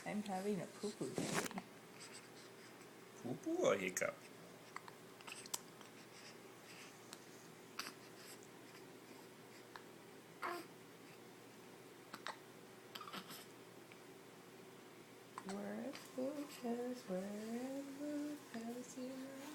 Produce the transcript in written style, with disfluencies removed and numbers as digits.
I'm having a poo-poo day. Poo-poo or hiccup? Wherever goes, wherever goes, you